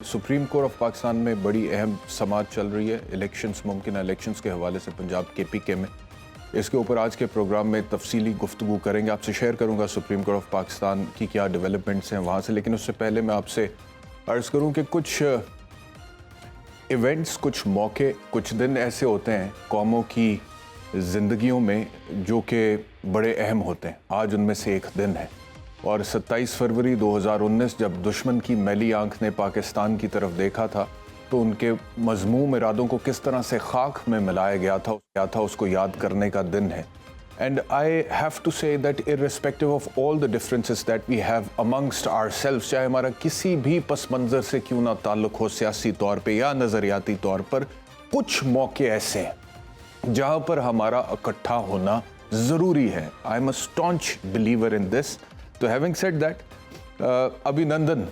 Supreme court of Pakistan में बड़ी अहम समाअत चल रही है। इलेक्शंस, मुमकिन इलेक्शंस के हवाले से पंजाब KPK में। इसके ऊपर आज के प्रोग्राम में तफसीली गुफ्तगू करेंगे। आपसे शेयर करूंगा सुप्रीम कोर्ट ऑफ पाकिस्तान की क्या डेवलपमेंट्स हैं वहाँ से। लेकिन उससे पहले मैं आपसे अर्ज़ करूँ कि कुछ इवेंट्स, कुछ मौके, कुछ दिन ऐसे होते हैं कौमों की ज़िंदगियों में जो कि बड़े अहम होते हैं। आज उनमें से एक दिन है और 27 फरवरी 2019 जब दुश्मन की मैली आंख ने पाकिस्तान की तरफ देखा था तो उनके मज़मूम इरादों को किस तरह से खाक में मिलाया गया था उसको याद करने का दिन है। And I have to say that irrespective of all the differences that we have amongst ourselves, चाहे हमारा किसी भी पस मंज़र से क्यों ना ताल्लुक़ हो, सियासी तौर पे या नज़रियाती तौर पर, कुछ मौके ऐसे हैं जहाँ पर हमारा इकट्ठा होना ज़रूरी है। I am a staunch believer in this. तो हैविंग सेड दैट, अभिनंदन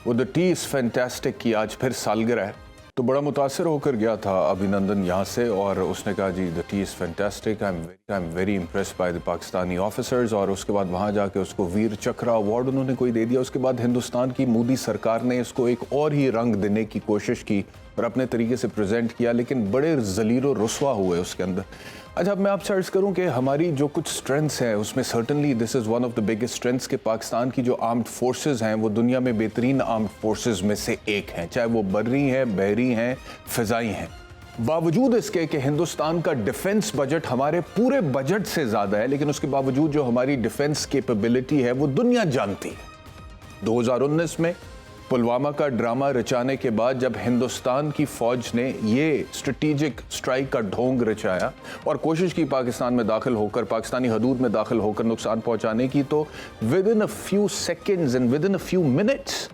वो द टी इज़ फैंटास्टिक की आज फिर सालगिरह है, तो बड़ा मुतासर होकर गया था अभिनंदन यहाँ से और उसने कहा जी the tea is fantastic, I am very impressed by the Pakistani officers. और उसके बाद वहाँ जाके उसको वीर चक्र अवार्ड उन्होंने कोई दे दिया। उसके बाद हिंदुस्तान की मोदी सरकार ने इसको एक और ही रंग देने की कोशिश की और अपने तरीके से प्रेजेंट किया, लेकिन बड़े ज़लील और रुस्वा हुए उसके अंदर। अच्छा, अब मैं आपसे अर्ज़ करूं कि हमारी जो कुछ स्ट्रेंथ्स हैं उसमें certainly this is one of the biggest strengths के पाकिस्तान की जो आर्म्ड फोर्सेस हैं वो दुनिया में बेहतरीन आर्म्ड फोर्सेस में से एक हैं, चाहे वो बर्री हैं, बहरी हैं, फ़िज़ाई हैं। बावजूद इसके कि हिंदुस्तान का डिफेंस बजट हमारे पूरे बजट से ज़्यादा है, लेकिन उसके बावजूद जो हमारी डिफेंस कैपेबिलिटी है वो दुनिया जानती है। 2019 में पुलवामा का ड्रामा रचाने के बाद जब हिंदुस्तान की फ़ौज ने ये स्ट्रेटेजिक स्ट्राइक का ढोंग रचाया और कोशिश की पाकिस्तान में दाखिल होकर, पाकिस्तानी हदूद में दाखिल होकर नुकसान पहुंचाने की, तो with in a few seconds and with in a few minutes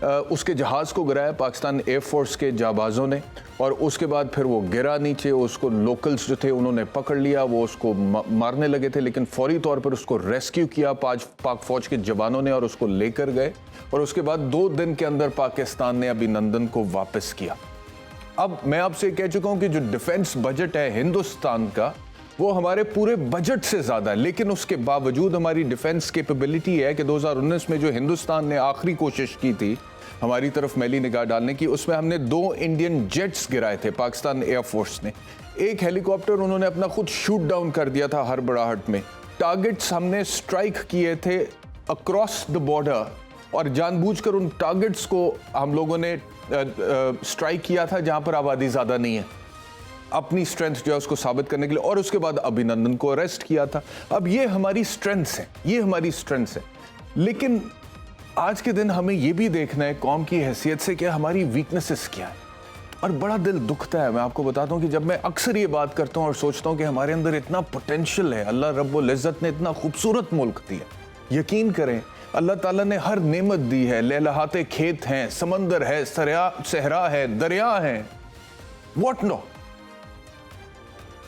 उसके जहाज़ को गिराया पाकिस्तान एयरफोर्स के जाबाजों ने और उसके बाद फिर वो गिरा नीचे। उसको लोकल्स जो थे उन्होंने पकड़ लिया, वो उसको मारने लगे थे, लेकिन फौरी तौर पर उसको रेस्क्यू किया पाक फ़ौज के जवानों ने और उसको लेकर गए और उसके बाद 2 दिन के अंदर पाकिस्तान ने अभिनंदन को वापस किया। अब मैं आपसे कह चुका हूं कि जो डिफेंस बजट है हिंदुस्तान का वो हमारे पूरे बजट से ज़्यादा है, लेकिन उसके बावजूद हमारी डिफेंस कैपेबिलिटी है कि 2019 में जो हिंदुस्तान ने आखिरी कोशिश की थी हमारी तरफ मैली निगाह डालने की, उसमें हमने 2 इंडियन जेट्स गिराए थे पाकिस्तान एयरफोर्स ने। एक हेलीकॉप्टर उन्होंने अपना खुद शूट डाउन कर दिया था हड़बड़ाहट में। टारगेट्स हमने स्ट्राइक किए थे अक्रॉस द बॉर्डर और जानबूझकर उन टारगेट्स को हम लोगों ने स्ट्राइक किया था जहां पर आबादी ज़्यादा नहीं है, अपनी स्ट्रेंथ जो है उसको साबित करने के लिए। और उसके बाद अभिनंदन को अरेस्ट किया था। अब ये हमारी स्ट्रेंथ्स हैं, ये हमारी स्ट्रेंथ्स हैं, लेकिन आज के दिन हमें ये भी देखना है कौम की हैसियत से कि हमारी वीकनेसेस क्या है। और बड़ा दिल दुखता है, मैं आपको बताता हूँ कि जब मैं अक्सर ये बात करता हूँ और सोचता हूँ कि हमारे अंदर इतना पोटेंशियल है, अल्लाह रब्बुल इज़्ज़त ने इतना खूबसूरत मुल्क दिया। यकीन करें अल्लाह ताला ने हर नेमत दी है, लहलहाते खेत हैं, समंदर है, सहरा है, दरिया है, व्हाट नो।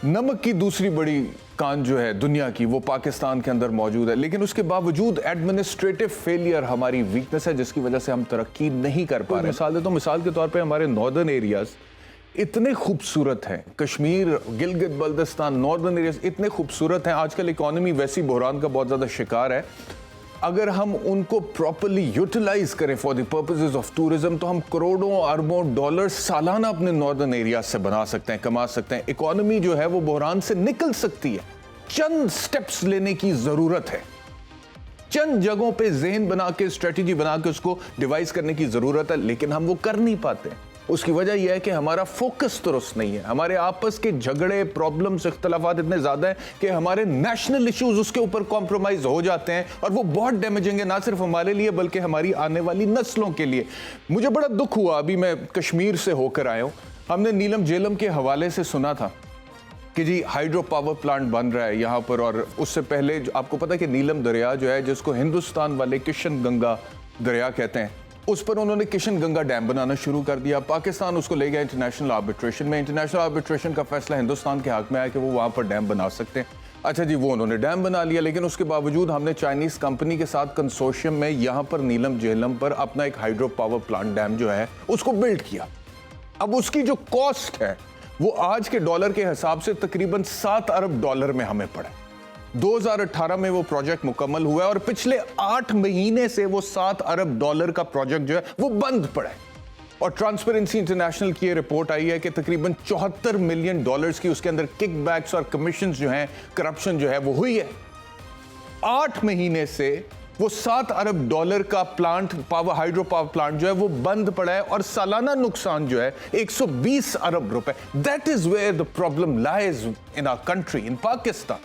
नमक की दूसरी बड़ी कान जो है दुनिया की वो पाकिस्तान के अंदर मौजूद है, लेकिन उसके बावजूद एडमिनिस्ट्रेटिव फेलियर हमारी वीकनेस है जिसकी वजह से हम तरक्की नहीं कर पा रहे। मिसाल देता हूँ, मिसाल के तौर पे हमारे नॉर्दर्न एरियाज इतने खूबसूरत हैं, कश्मीर, गिलगित बल्तिस्तान, नॉर्दर्न एरियाज इतने खूबसूरत हैं। आजकल इकॉनमी वैसी बहरान का बहुत ज़्यादा शिकार है। अगर हम उनको प्रॉपरली यूटिलाइज करें for the purposes of tourism तो हम करोड़ों अरबों डॉलर सालाना अपने नॉर्दर्न एरिया से बना सकते हैं, कमा सकते हैं। इकॉनमी जो है वो बहरान से निकल सकती है। चंद स्टेप्स लेने की जरूरत है, चंद जगहों पे ज़हन बना के, स्ट्रेटजी बना के उसको डिवाइस करने की जरूरत है, लेकिन हम वो कर नहीं पाते। उसकी वजह यह है कि हमारा फोकस दुरुस्त नहीं है। हमारे आपस के झगड़े, प्रॉब्लम्स, इख्तलाफात इतने ज़्यादा हैं कि हमारे नेशनल इश्यूज उसके ऊपर कॉम्प्रोमाइज हो जाते हैं और वो बहुत डैमेजिंग है, ना सिर्फ हमारे लिए बल्कि हमारी आने वाली नस्लों के लिए। मुझे बड़ा दुख हुआ, अभी मैं कश्मीर से होकर आया हूँ, हमने नीलम झेलम के हवाले से सुना था कि जी हाइड्रो पावर प्लांट बन रहा है यहाँ पर। और उससे पहले आपको पता है कि नीलम दरिया जो है, जिसको हिंदुस्तान वाले किशन गंगा दरिया कहते हैं, उस पर उन्होंने किशन गंगा डैम बनाना शुरू कर दिया। पाकिस्तान उसको ले गया इंटरनेशनल आर्बिट्रेशन में। इंटरनेशनल आर्बिट्रेशन का फैसला हिंदुस्तान के हक में आया कि वो वहाँ पर डैम बना सकते हैं। अच्छा जी, वो उन्होंने डैम बना लिया, लेकिन उसके बावजूद हमने चाइनीज़ कंपनी के साथ कंसोर्शियम में यहाँ पर नीलम झेलम पर अपना एक हाइड्रो पावर प्लांट डैम जो है उसको बिल्ड किया। अब उसकी जो कॉस्ट है वो आज के डॉलर के हिसाब से तकरीबन 7 अरब डॉलर में हमें पड़ा। 2018 में वो प्रोजेक्ट मुकम्मल हुआ है और पिछले 8 महीने से वो 7 अरब डॉलर का प्रोजेक्ट जो है वो बंद पड़ा है। और ट्रांसपेरेंसी इंटरनेशनल की ये रिपोर्ट आई है कि तकरीबन $74 मिलियन की उसके अंदर किकबैक्स और कमीशन जो हैं, करप्शन जो है वो हुई है। 8 महीने से वो $7 अरब का प्लांट, हाइड्रो पावर प्लांट जो है वो बंद पड़ा है और सालाना नुकसान जो है 120 अरब रुपए। That is where the problem lies in our country, in Pakistan.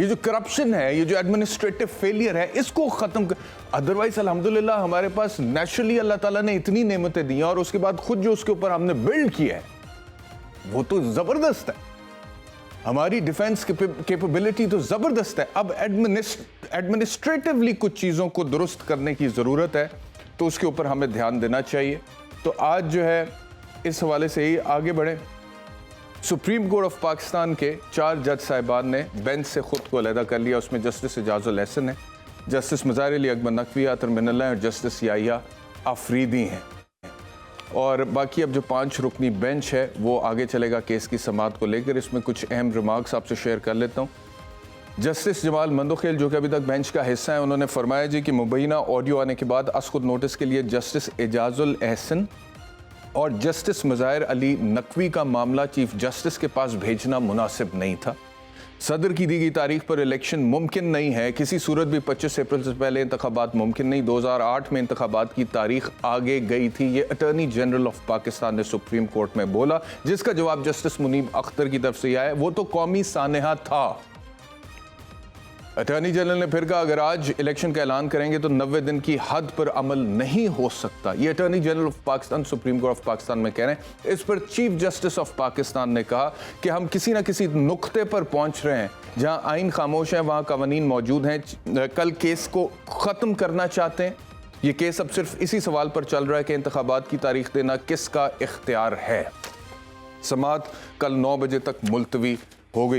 ये जो करप्शन है, ये जो एडमिनिस्ट्रेटिव फेलियर है, इसको खत्म कर। अदरवाइज अल्हम्दुलिल्लाह हमारे पास नेचुरली अल्लाह ताला ने इतनी नेमतें दी हैं और उसके बाद खुद जो उसके ऊपर हमने बिल्ड किया है वो तो जबरदस्त है। हमारी डिफेंस कैपेबिलिटी तो जबरदस्त है। अब एडमिनिस्ट्रेटिवली कुछ चीजों को दुरुस्त करने की जरूरत है, तो उसके ऊपर हमें ध्यान देना चाहिए। तो आज जो है इस हवाले से ही आगे बढ़े। सुप्रीम कोर्ट ऑफ पाकिस्तान के 4 जज साहिबान ने बेंच से खुद को अलहदा कर लिया। उसमें जस्टिस एजाजुल एहसन है, जस्टिस मज़ाहिर अली अकबर नकवी, आतर मिनल्ला और जस्टिस याहिया आफरीदी हैं। और बाकी अब जो 5 रुकनी बेंच है वो आगे चलेगा केस की समाअत को लेकर। इसमें कुछ अहम रिमार्क्स आपसे शेयर कर लेता हूँ। जस्टिस जमाल मंदोखेल जो कि अभी तक बेंच का हिस्सा है, उन्होंने फरमाया जी कि मुबैना ऑडियो आने के बाद असखुद नोटिस के लिए जस्टिस एजाजुल एहसन और जस्टिस मज़ाहिर अली नकवी का मामला चीफ जस्टिस के पास भेजना मुनासिब नहीं था। सदर की दी गई तारीख पर इलेक्शन मुमकिन नहीं है, किसी सूरत भी 25 अप्रैल से पहले इंतखाबात मुमकिन नहीं। 2008 में इंतखाबात की तारीख आगे गई थी, ये अटॉर्नी जनरल ऑफ पाकिस्तान ने सुप्रीम कोर्ट में बोला, जिसका जवाब जस्टिस मुनीब अख्तर की तरफ से आया है, वो तो कौमी सानेहा था। अटॉर्नी जनरल ने फिर कहा अगर आज इलेक्शन का ऐलान करेंगे तो 90 दिन की हद पर अमल नहीं हो सकता। ये attorney general of Pakistan supreme court of Pakistan में कह रहे हैं। इस पर चीफ जस्टिस ऑफ पाकिस्तान ने कहा कि हम किसी ना किसी नुक्ते पर पहुंच रहे हैं, जहां आइन खामोश है वहां कवानीन मौजूद हैं। कल केस को ख़त्म करना चाहते हैं। ये केस अब सिर्फ इसी सवाल पर चल रहा है कि इंतखाबात की तारीख देना किसका इख्तियार है। समाअत कल 9 बजे तक मुलतवी हो गई।